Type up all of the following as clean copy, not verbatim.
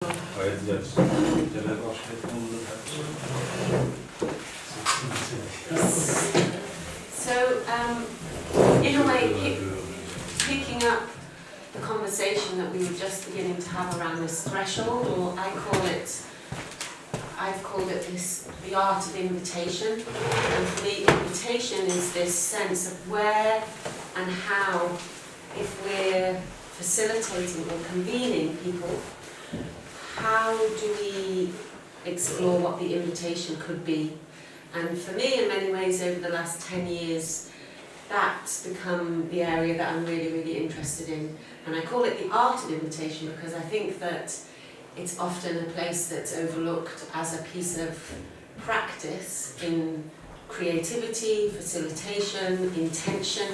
So, in a way, picking up the conversation that we were just beginning to have around this threshold, or I've called it the art of invitation. And for me, invitation is this sense of where and how, if we're facilitating or convening people, how do we explore what the invitation could be? And for me, in many ways, over the last 10 years, that's become the area that I'm really, really interested in. And I call it the art of invitation because I think that it's often a place that's overlooked as a piece of practice in creativity, facilitation, intention,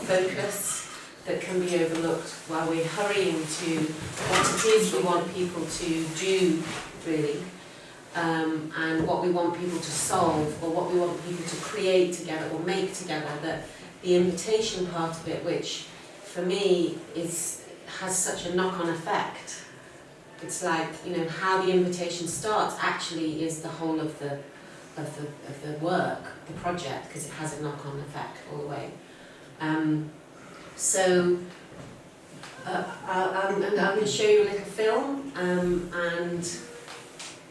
focus, that can be overlooked while we're hurrying to what it is we want people to do, really, and what we want people to solve, or what we want people to create together or make together. That the invitation part of it, which for me has such a knock-on effect. It's like, you know, how the invitation starts actually is the whole of the work, the project, because it has a knock-on effect all the way. So I'm going to show you a little film, and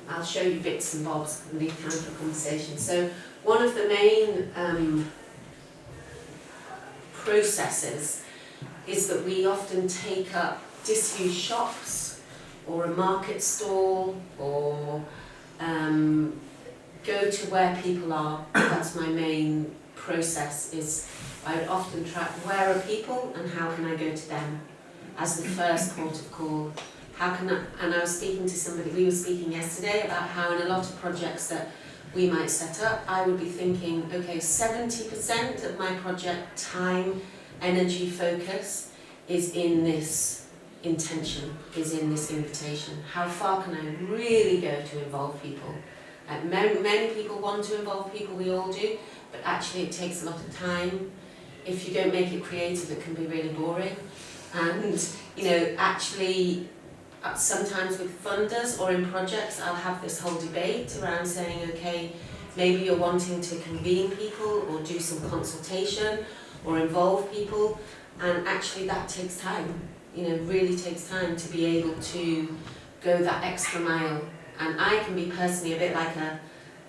I'll show you bits and bobs and leave time for conversation. So one of the main processes is that we often take up disused shops or a market stall, or go to where people are. That's my main process. Is I would often track where are people and how can I go to them as the first port of call. How can I, and I was speaking to somebody, we were speaking yesterday about how in a lot of projects that we might set up, I would be thinking, okay, 70% of my project time, energy, focus is in this intention, is in this invitation. How far can I really go to involve people? Many people want to involve people, we all do, but actually it takes a lot of time. If you don't make it creative, it can be really boring. And, you know, actually, sometimes with funders or in projects, I'll have this whole debate around saying, okay, maybe you're wanting to convene people or do some consultation or involve people, and actually that takes time, you know, really takes time to be able to go that extra mile. And I can be personally a bit like a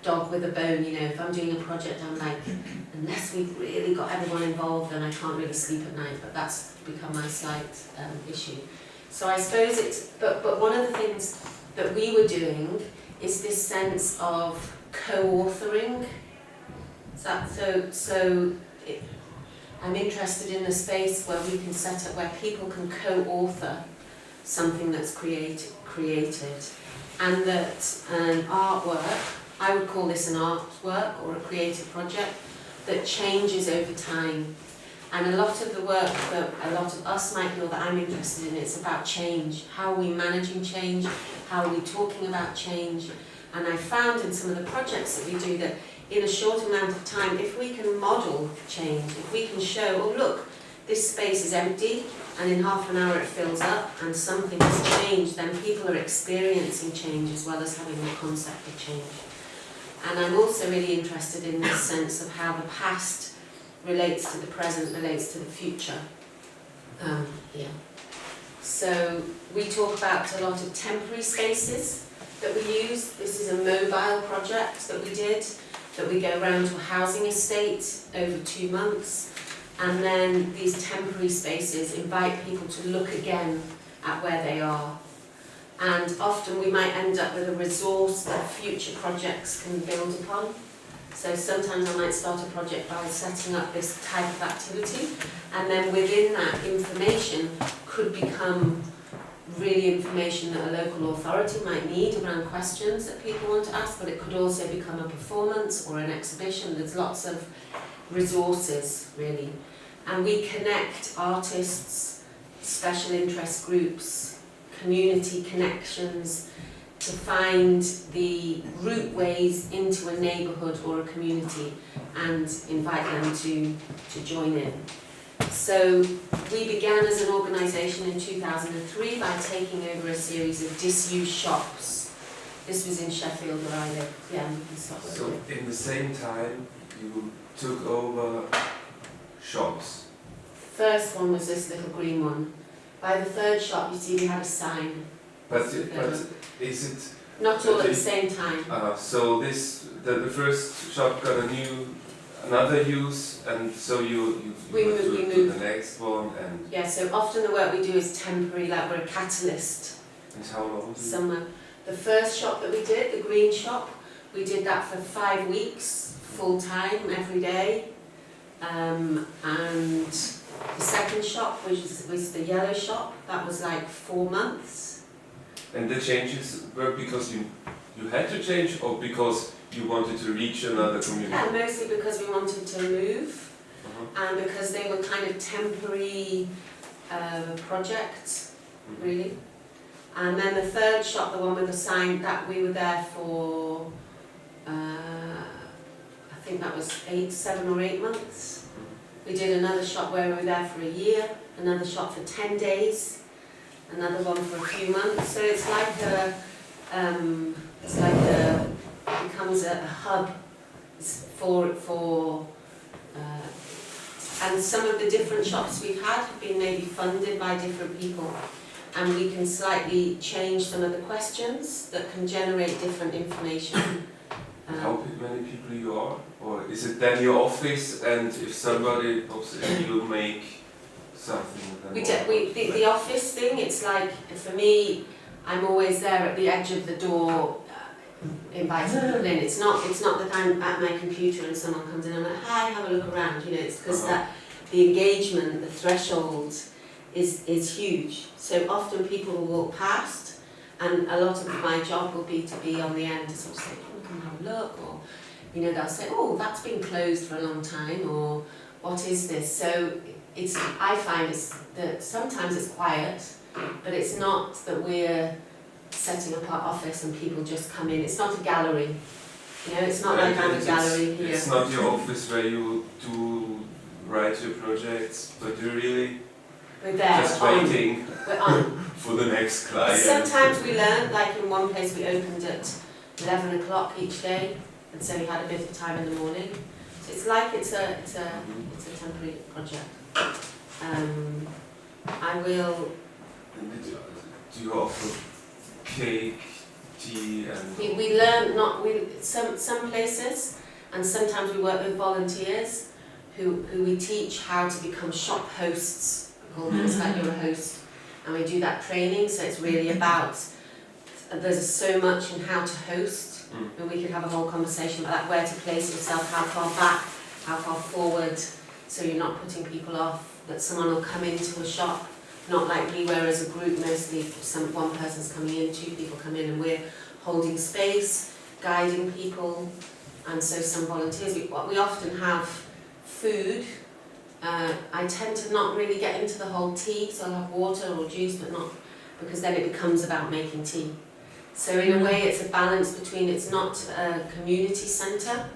dog with a bone, you know, if I'm doing a project, I'm like, unless we've really got everyone involved, then I can't really sleep at night, but that's become my slight issue. So I suppose it's, but one of the things that we were doing is this sense of co-authoring. I'm interested in a space where we can set up, where people can co-author something that's created, and that an artwork, I would call this an artwork or a creative project, that changes over time. And a lot of the work that a lot of us might feel that I'm interested in, it's about change. How are we managing change? How are we talking about change? And I found in some of the projects that we do that in a short amount of time, if we can model change, if we can show, oh look, this space is empty, and in half an hour it fills up, and something has changed, then people are experiencing change as well as having the concept of change. And I'm also really interested in this sense of how the past relates to the present, relates to the future. So we talk about a lot of temporary spaces that we use. This is a mobile project that we did, that we go around to a housing estate over 2 months, and then these temporary spaces invite people to look again at where they are. And often we might end up with a resource that future projects can build upon. So sometimes I might start a project by setting up this type of activity, and then within that, information could become really information that a local authority might need around questions that people want to ask, but it could also become a performance or an exhibition. There's lots of resources, really. And we connect artists, special interest groups, community connections, to find the route ways into a neighbourhood or a community and invite them to join in. So we began as an organisation in 2003 by taking over a series of disused shops. This was in Sheffield where I live. Yeah, we can stop So in the same time you took over shops? First one was this little green one. By the third shop, you see we had a sign. But is it... Not all at the same time. So the first shop got another use, and so you went to the next one, and... Yeah, so often the work we do is temporary, like we're a catalyst. And how long? Somewhere. The first shop that we did, the green shop, we did that for 5 weeks, full time, every day. And the second shop, which was the yellow shop, that was like 4 months. And the changes were because you had to change, or because you wanted to reach another community? Yeah, mostly because we wanted to move, and because they were kind of temporary projects, really. And then the third shop, the one with the sign, that we were there for, I think that was 7 or 8 months. We did another shop where we were there for a year, another shop for 10 days, another one for a few months. So it's like it becomes a hub for and some of the different shops we've had have been maybe funded by different people, and we can slightly change some of the questions that can generate different information. How many people you are? Or is it then your office, and if somebody pops in, you make something? The office thing, it's like, for me, I'm always there at the edge of the door, inviting people in. It's not that I'm at my computer and someone comes in and I'm like, hi, have a look around, you know, it's because that the engagement, the threshold is huge. So often people will walk past, and a lot of my job will be to be on the end to sort of say, oh, come have a look, or, you know, they'll say, oh, that's been closed for a long time, or what is this? So I find that sometimes it's quiet, but it's not that we're setting up our office and people just come in. It's not a gallery, you know, it's not like I'm a gallery here. It's not your office where you do write your projects, but you're really we're there, just waiting we're on. for the next client. Sometimes we learn, like in one place we opened at 11 o'clock each day, and so we had a bit of time in the morning. So it's like it's a temporary project. I will. Do you offer cake, tea, and? We learn some places, and sometimes we work with volunteers who we teach how to become shop hosts. It's like you're a host, and we do that training. So it's really about. There's so much in how to host, and we could have a whole conversation about that, where to place yourself, how far back, how far forward, so you're not putting people off. That someone will come into a shop, not like we were as a group, mostly one person's coming in, 2 people come in, and we're holding space, guiding people, and so some volunteers. We often have food. I tend to not really get into the whole tea, so I'll have water or juice, but not, because then it becomes about making tea. So in a way it's a balance between, it's not a community centre,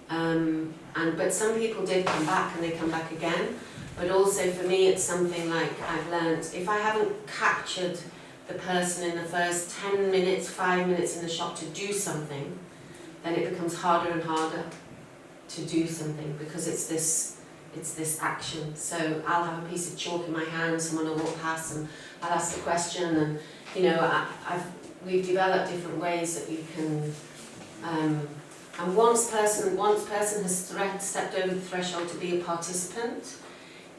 but some people did come back and they come back again. But also for me it's something like I've learned, if I haven't captured the person in the first 10 minutes, 5 minutes in the shop to do something, then it becomes harder and harder to do something, because it's this action. So I'll have a piece of chalk in my hand, someone will walk past and I'll ask the question, and you know, we've developed different ways that we can, and once person has stepped over the threshold to be a participant,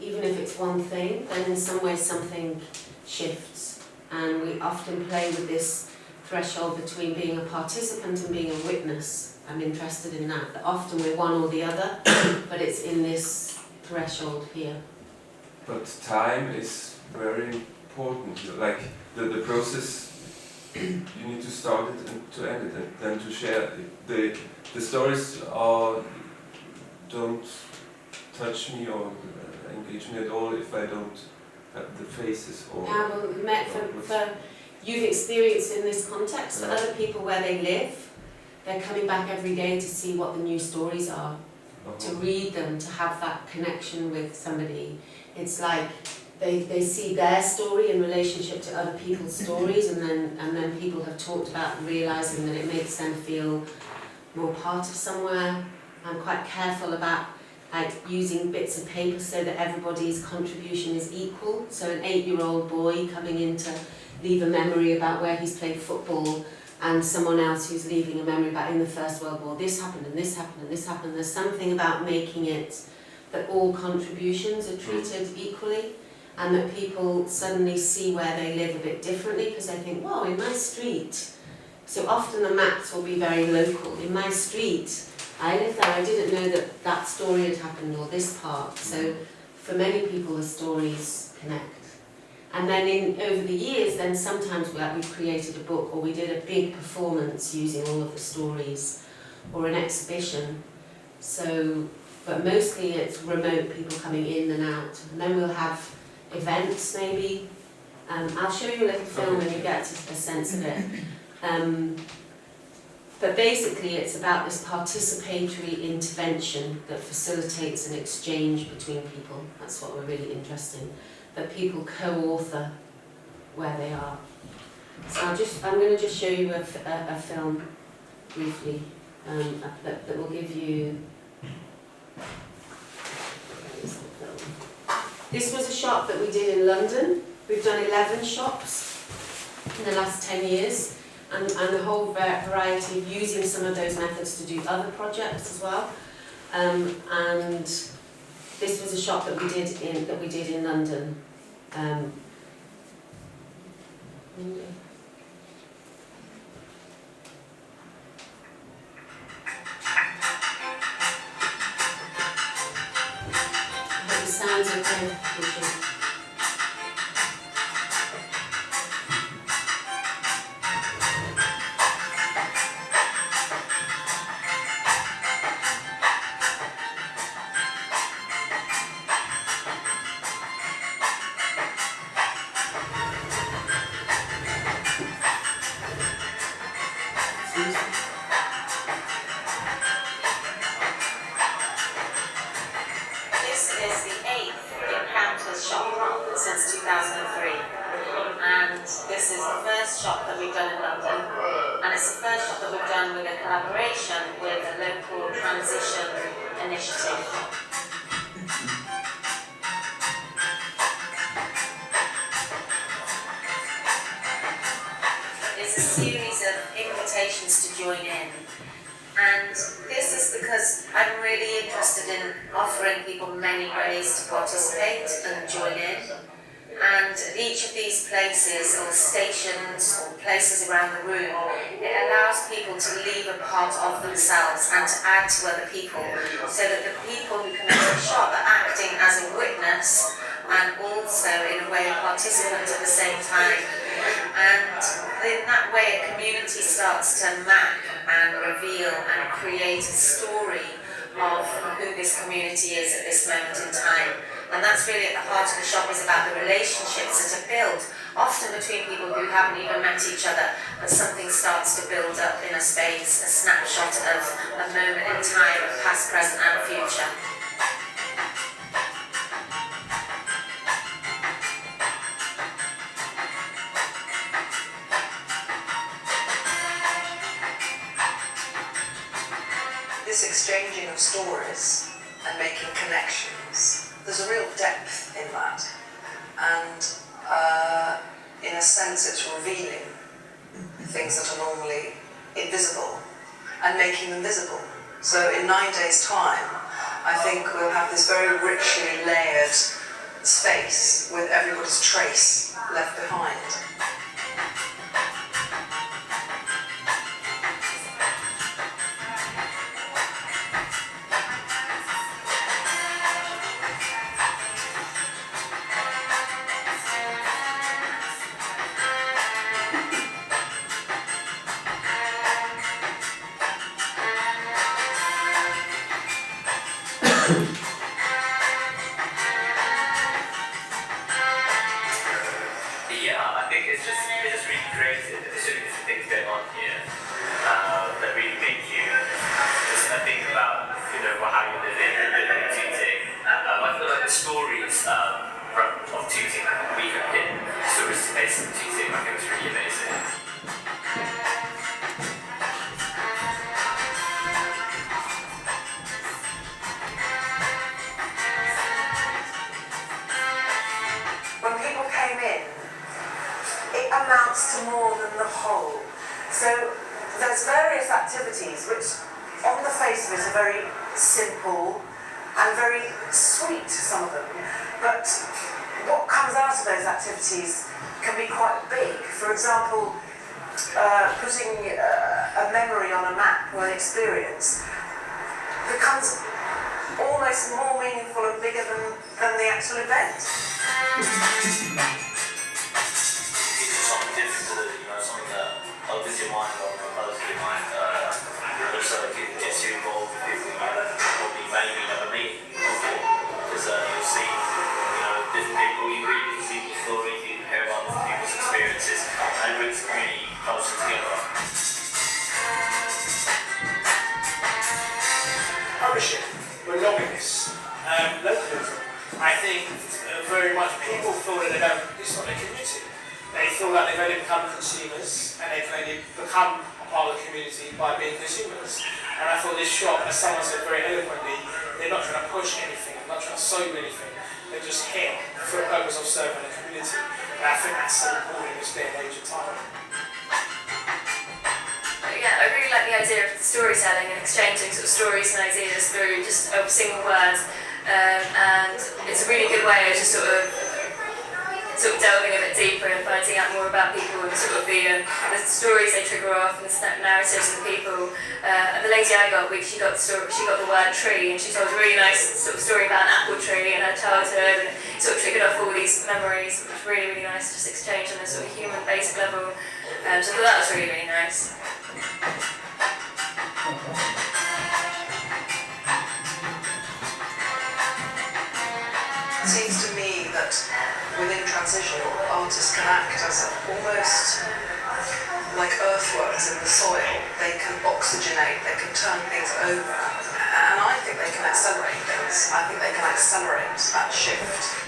even if it's one thing, then in some way something shifts. And we often play with this threshold between being a participant and being a witness. I'm interested in that. But often we're one or the other, but it's in this threshold here. But time is very important. Like the process, you need to start it and to end it, and then to share it. The stories don't touch me or engage me at all if I don't have the faces. Or yeah, well, you've experienced in this context. For other people where they live, they're coming back every day to see what the new stories are. to read them, to have that connection with somebody. It's like they see their story in relationship to other people's stories, and then people have talked about realising that it makes them feel more part of somewhere. I'm quite careful about like using bits of paper so that everybody's contribution is equal. So an 8-year-old boy coming in to leave a memory about where he's played football, and someone else who's leaving a memory about in the First World War, this happened and this happened and this happened. There's something about making it that all contributions are treated equally, and that people suddenly see where they live a bit differently, because they think, whoa, in my street. So often the maps will be very local. In my street, I live there, I didn't know that that story had happened, or this part. So for many people the stories connect. And then over the years, then sometimes we've created a book, or we did a big performance using all of the stories, or an exhibition. So, but mostly it's remote, people coming in and out. And then we'll have events maybe. I'll show you a little film and you get a sense of it. But basically it's about this participatory intervention that facilitates an exchange between people. That's what we're really interested in. That people co-author where they are. So I'm going to just show you a film briefly that will give you. This was a shop that we did in London. We've done 11 shops in the last 10 years, and a whole variety of using some of those methods to do other projects as well. And this was a shop that we did in London. I hope the sounds are okay. This is the 8th Encounters shop since 2003, and this is the first shop that we've done in London, and it's the first shop that we've done with a collaboration with a local transition initiative. It's a series of invitations to join in. And this is because I'm really interested in offering people many ways to participate and join in. And each of these places, or stations, or places around the room, it allows people to leave a part of themselves and to add to other people, so that the people who come into the shop are acting as a witness and also, in a way, a participant at the same time. And in that way, a community starts to map and reveal and create a story of who this community is at this moment in time. And that's really at the heart of the shop, is about the relationships that are built, often between people who haven't even met each other, but something starts to build up in a space, a snapshot of a moment in time, past, present and future. This exchanging of stories and making connections, there's a real depth in that, and in a sense it's revealing things that are normally invisible and making them visible. So in 9 days' time, I think we'll have this very richly layered space with everybody's trace left behind. I think it's just really creative. There's so many different things going on here that really make you just think about, how you live to more than the whole. So there's various activities which on the face of it are very simple and very sweet, some of them, but what comes out of those activities can be quite big. For example, putting a memory on a map or an experience becomes almost more meaningful and bigger than the actual event. Something different to something that opens your mind or closes your mind. Also, it gets you involved with people you probably maybe never meet before, because you'll see different people, you read different people's stories, you hear about different people's experiences, and it brings the community closer together. Ownership, belongingness, localism. I think very much people feel that it's not their community. They feel like they've only become consumers and they can only become a part of the community by being consumers. And I thought this shop, as someone said very eloquently, they're not trying to push anything, not trying to sow anything. They're just here for a purpose of serving the community. And I think that's so important in this day and age of time. Yeah, I really like the idea of storytelling and exchanging sort of stories and ideas through just a single word, and it's a really good way of just sort of delving a bit deeper and finding out more about people and sort of the stories they trigger off and the narratives of the people. The lady I got, she got the word tree, and she told a really nice sort of story about an apple tree and her childhood, and it sort of triggered off all these memories, which was really, really nice to just exchange on a sort of human basic level. So I thought that was really, really nice. It seems to me that within transition, artists can act as almost like earthworks in the soil. They can oxygenate, they can turn things over, and I think they can accelerate things. I think they can accelerate that shift.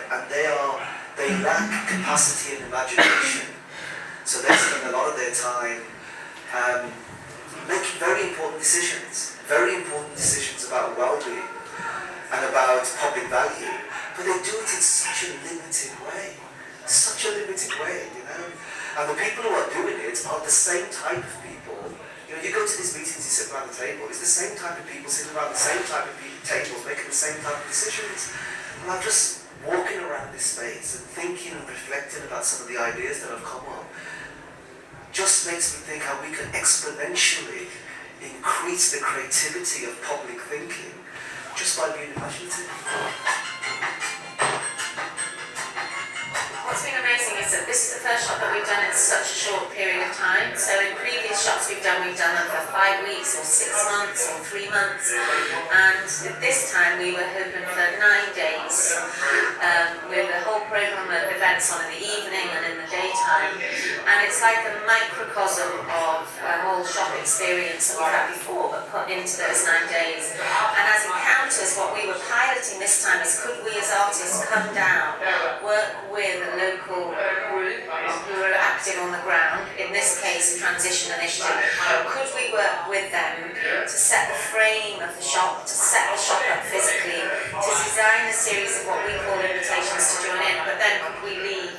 And they lack capacity and imagination. So they spend a lot of their time making very important decisions about well-being and about public value, but they do it in such a limited way, And the people who are doing it are the same type of people. You go to these meetings, you sit around the table, it's the same type of people sitting around the same type of tables, making the same type of decisions. And I'm just walking around this space and thinking and reflecting about some of the ideas that have come up just makes me think how we can exponentially increase the creativity of public thinking just by being imaginative. What's been amazing is that this is the first shop that we've done in such a short period of time. So in previous shops we've done them for 5 weeks or 6 months or 3 months, and this time we were hoping for 9 days with a whole programme of events on in the evening and in the daytime, and it's like a microcosm of a whole shop experience that we've had before but put into those 9 days. And as encounters, what we were piloting this time is could we as artists come down, work with a local group who are active on the ground, in this case a transition initiative, could we work with them to set the frame of the shop, to set the shop up physically, to design a series of what we call invitations to join in, but then could we leave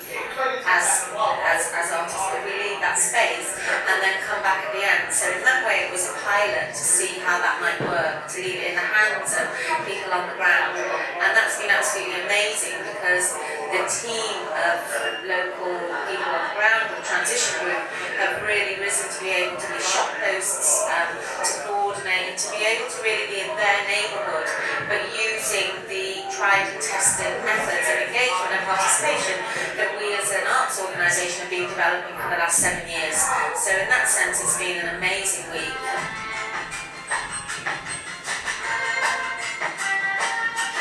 as artists, could we leave that space and then come back at the end? So in that way it was a pilot to see how that might work, to leave it in the hands of people on the ground, and that's been absolutely amazing because the team of local people on the ground, the transition group, have really risen to be able to be shop hosts, to coordinate, to be able to really be in their neighbourhood, but using the tried and tested methods of engagement and participation that we as an arts organisation have been developing for the last 7 years. So in that sense it's been an amazing week.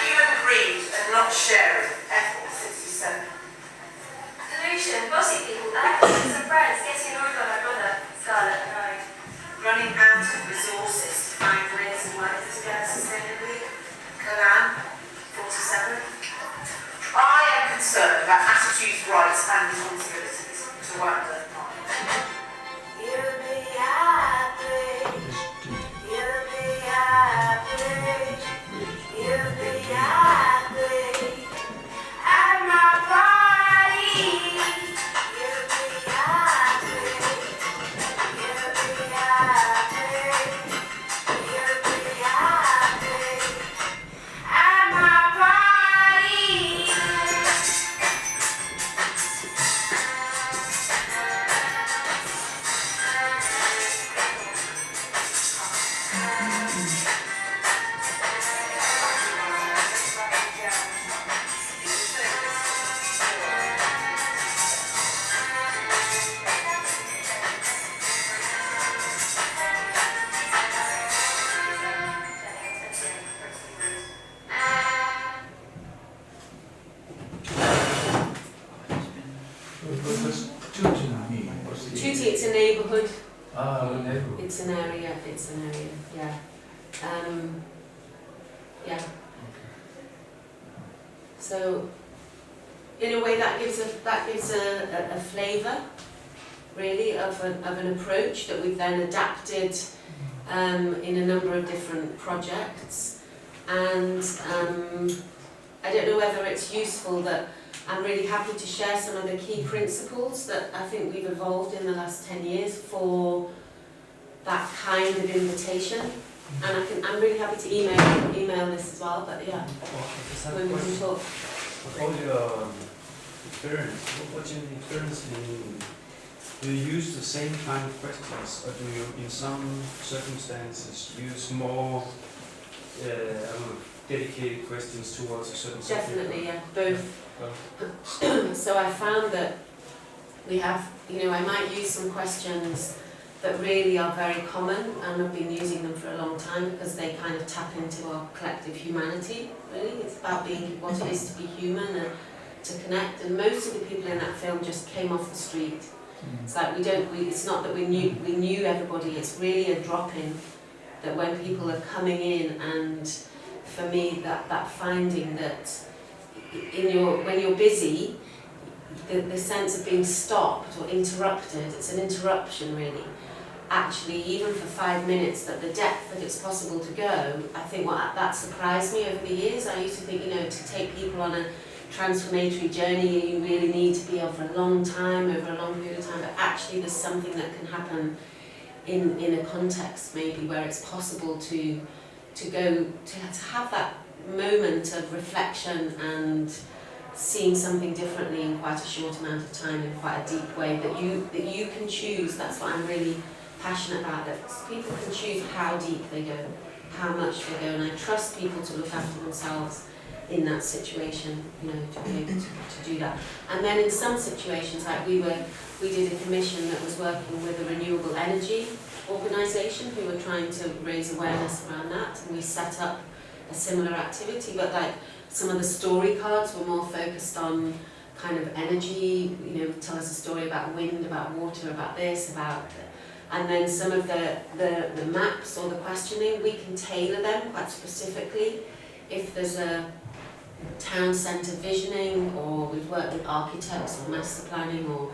Human greed and not sharing. Ethel 67. Pollution, bossy people, actors and friends, getting over my brother, Scarlett and I. Running out of resources to find ways of working together sustainably. Kalam 47. I am concerned about attitudes What does Tutti mean? What's the Tutti, it's a neighbourhood. neighborhood. It's an area, yeah. Yeah. So, in a way, that gives a flavour, really, of an approach that we've then adapted in a number of different projects. And I don't know whether it's useful that I'm really happy to share some of the key principles that I think we've evolved in the last 10 years for that kind of invitation. And I'm really happy to email this as well, but yeah, when we can talk. With all your experience, what's your experience do you use the same kind of questions, or do you, in some circumstances, use more dedicated questions towards a certain subject? Definitely, yeah, both. So I found that we have, I might use some questions that really are very common, and I've been using them for a long time because they kind of tap into our collective humanity, really. It's about being what it is to be human and to connect, and most of the people in that film just came off the street. It's like it's not that we knew everybody, it's really a drop-in, that when people are coming in, and for me that finding that when you're busy, the sense of being stopped or interrupted, it's an interruption really. Actually, even for 5 minutes, that the depth that it's possible to go, I think that surprised me over the years. I used to think, to take people on a transformatory journey, you really need to be over a long time, over a long period of time, but actually there's something that can happen in a context maybe where it's possible to have that moment of reflection and seeing something differently in quite a short amount of time, in quite a deep way, that you can choose. That's what I'm really passionate about, that people can choose how deep they go, how much they go, and I trust people to look after themselves in that situation, to be able to do that. And then in some situations, like we did a commission that was working with a renewable energy organisation who were trying to raise awareness around that, and we set up a similar activity, but like some of the story cards were more focused on kind of energy, tell us a story about wind, about water, about this, and then some of the maps or the questioning, we can tailor them quite specifically. If there's a town centre visioning, or we've worked with architects or master planning, or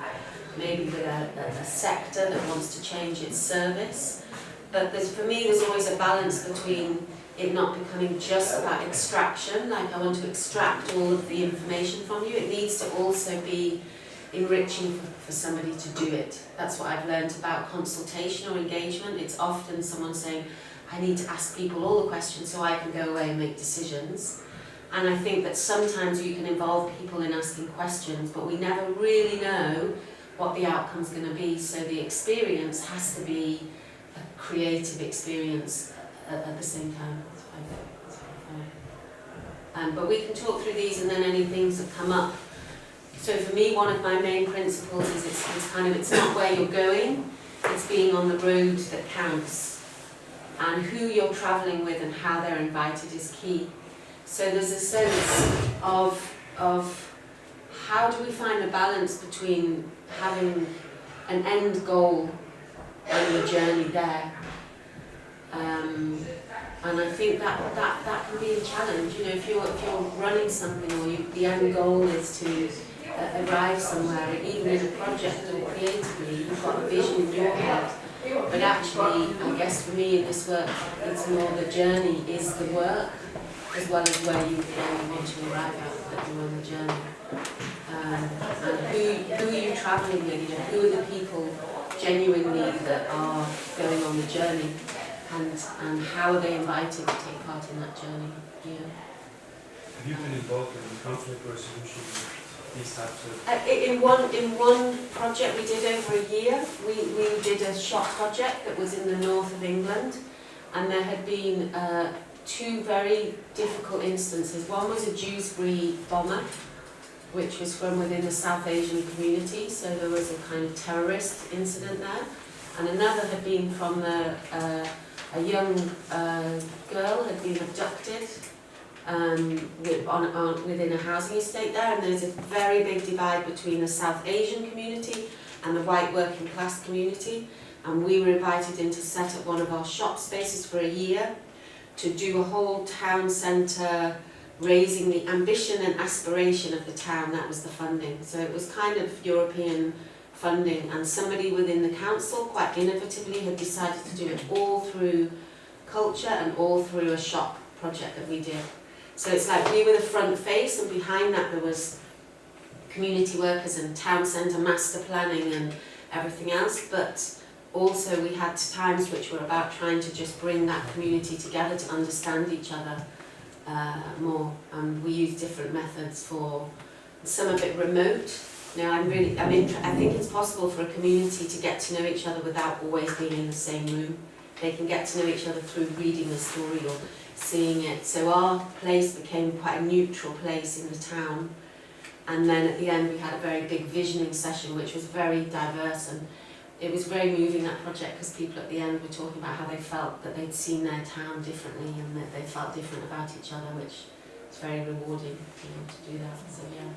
maybe with a sector that wants to change its service. But for me, there's always a balance between it not becoming just about extraction, like I want to extract all of the information from you. It needs to also be enriching for somebody to do it. That's what I've learned about consultation or engagement. It's often someone saying, I need to ask people all the questions so I can go away and make decisions. And I think that sometimes you can involve people in asking questions, but we never really know what the outcome's going to be. So the experience has to be a creative experience at the same time. But we can talk through these, and then any things that come up. So for me, one of my main principles is it's not where you're going, it's being on the road that counts. And who you're travelling with and how they're invited is key. So there's a sense of how do we find a balance between having an end goal and the journey there. And I think that can be a challenge. If you're running something, or the end goal is to arrive somewhere, even in a project or creatively, you've got a vision in your head. But actually, I guess for me in this work, it's more the journey is the work, as well as where you want to arrive at that you're on the journey. And who are you travelling with? Who are the people genuinely that are going on the journey, and how are they invited to take part in that journey? Have you been involved in conflict resolution? These types of in one project we did over a year, we did a shot project that was in the north of England, and there had been 2 very difficult instances. One was a Dewsbury bomber, which was from within the South Asian community, so there was a kind of terrorist incident there, and another had been from a young girl had been abducted within a housing estate there, and there's a very big divide between the South Asian community and the white working class community, and we were invited in to set up one of our shop spaces for a year to do a whole town centre, raising the ambition and aspiration of the town. That was the funding. So it was kind of European funding, and somebody within the council quite innovatively had decided to do it all through culture and all through a shop project that we did. So it's like we were the front face, and behind that there was community workers and town centre master planning and everything else, but also we had times which were about trying to just bring that community together to understand each other more, and we used different methods for some of it remote. I think it's possible for a community to get to know each other without always being in the same room. They can get to know each other through reading the story or seeing it. So our place became quite a neutral place in the town. And then at the end we had a very big visioning session which was very diverse, and it was very moving, that project, because people at the end were talking about how they felt that they'd seen their town differently and that they felt different about each other, which is very rewarding, to do that. So yeah.